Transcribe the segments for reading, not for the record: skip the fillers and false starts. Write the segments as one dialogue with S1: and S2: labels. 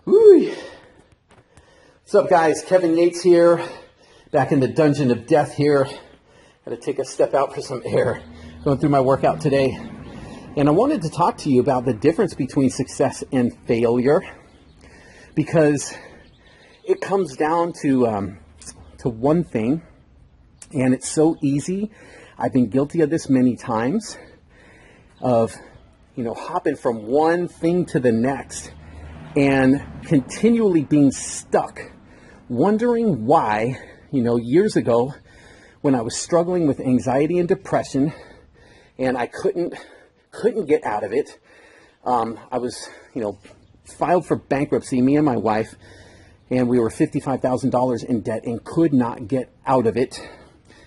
S1: Woo. What's up, guys? Kevin Yates here, back in the dungeon of death here. Had to take a step out for some air. Going through my workout today. And I wanted to talk to you about the difference between success and failure, because it comes down to one thing, and it's so easy. I've been guilty of this many times, of hopping from one thing to the next and continually being stuck, wondering why, years ago when I was struggling with anxiety and depression and I couldn't get out of it. I was, filed for bankruptcy, me and my wife, and we were $55,000 in debt and could not get out of it.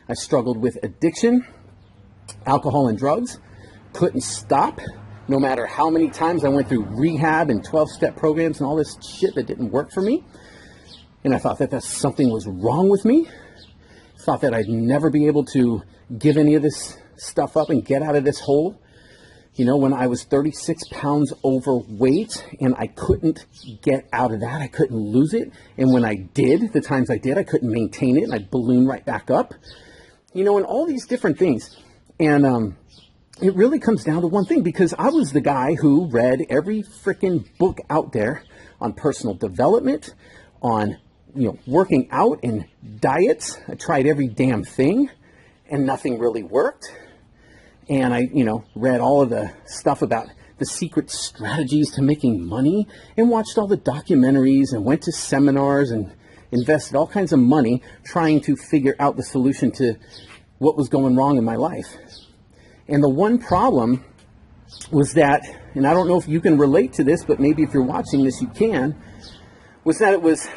S1: I struggled with addiction, alcohol and drugs, couldn't stop. No matter how many times I went through rehab and 12-step programs and all this shit that didn't work for me. And I thought that something was wrong with me. Thought that I'd never be able to give any of this stuff up and get out of this hole. When I was 36 pounds overweight and I couldn't get out of that, I couldn't lose it. And when I did, the times I did, I couldn't maintain it and I'd balloon right back up. And all these different things. And it really comes down to one thing, because I was the guy who read every freaking book out there on personal development, on, working out and diets. I tried every damn thing and nothing really worked. And I, read all of the stuff about the secret strategies to making money and watched all the documentaries and went to seminars and invested all kinds of money trying to figure out the solution to what was going wrong in my life. And the one problem was that, and I don't know if you can relate to this, but maybe if you're watching this, you can, was that it was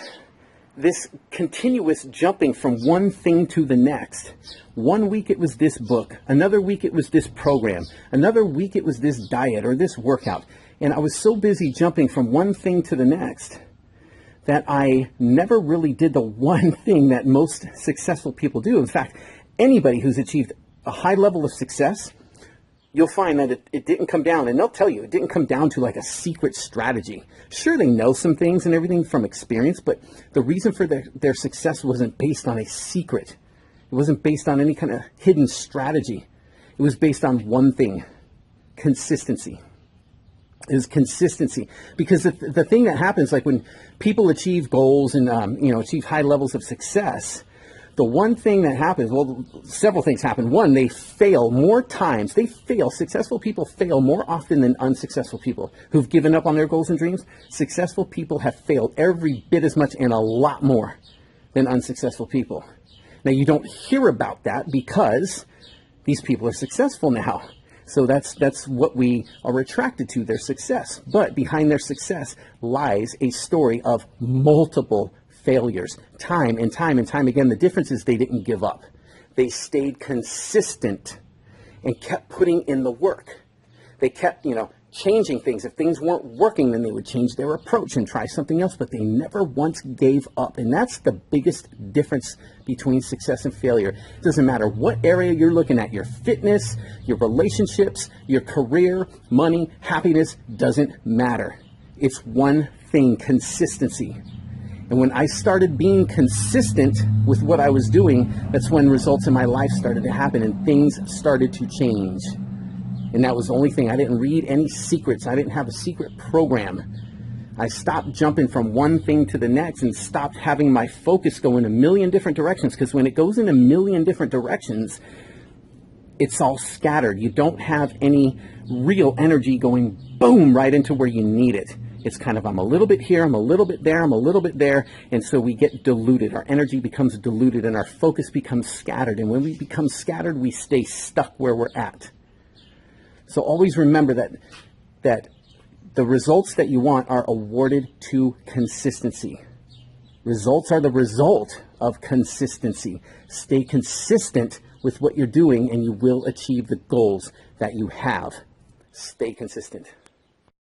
S1: this continuous jumping from one thing to the next. One week it was this book, another week it was this program, another week it was this diet or this workout. And I was so busy jumping from one thing to the next that I never really did the one thing that most successful people do. In fact, anybody who's achieved a high level of success, you'll find that it didn't come down, and they'll tell you, it didn't come down to like a secret strategy. Sure, they know some things and everything from experience, but the reason for their success wasn't based on a secret. It wasn't based on any kind of hidden strategy. It was based on one thing: consistency. It was consistency. Because the thing that happens, like when people achieve goals and, achieve high levels of success, the one thing that happens, well, several things happen. One, they fail more times. Successful people fail more often than unsuccessful people who've given up on their goals and dreams. Successful people have failed every bit as much and a lot more than unsuccessful people. Now, you don't hear about that because these people are successful now. So that's what we are attracted to, their success. But behind their success lies a story of multiple failures, time and time and time again. The difference is they didn't give up. They stayed consistent and kept putting in the work. They kept, changing things. If things weren't working, then they would change their approach and try something else, but they never once gave up. And that's the biggest difference between success and failure. It doesn't matter what area you're looking at, your fitness, your relationships, your career, money, happiness, doesn't matter. It's one thing: consistency. And when I started being consistent with what I was doing, that's when results in my life started to happen and things started to change. And that was the only thing. I didn't read any secrets. I didn't have a secret program. I stopped jumping from one thing to the next and stopped having my focus go in a million different directions. Because when it goes in a million different directions, it's all scattered. You don't have any real energy going boom right into where you need it. It's kind of, I'm a little bit here, I'm a little bit there, I'm a little bit there. And so we get diluted. Our energy becomes diluted and our focus becomes scattered. And when we become scattered, we stay stuck where we're at. So always remember that the results that you want are awarded to consistency. Results are the result of consistency. Stay consistent with what you're doing and you will achieve the goals that you have. Stay consistent.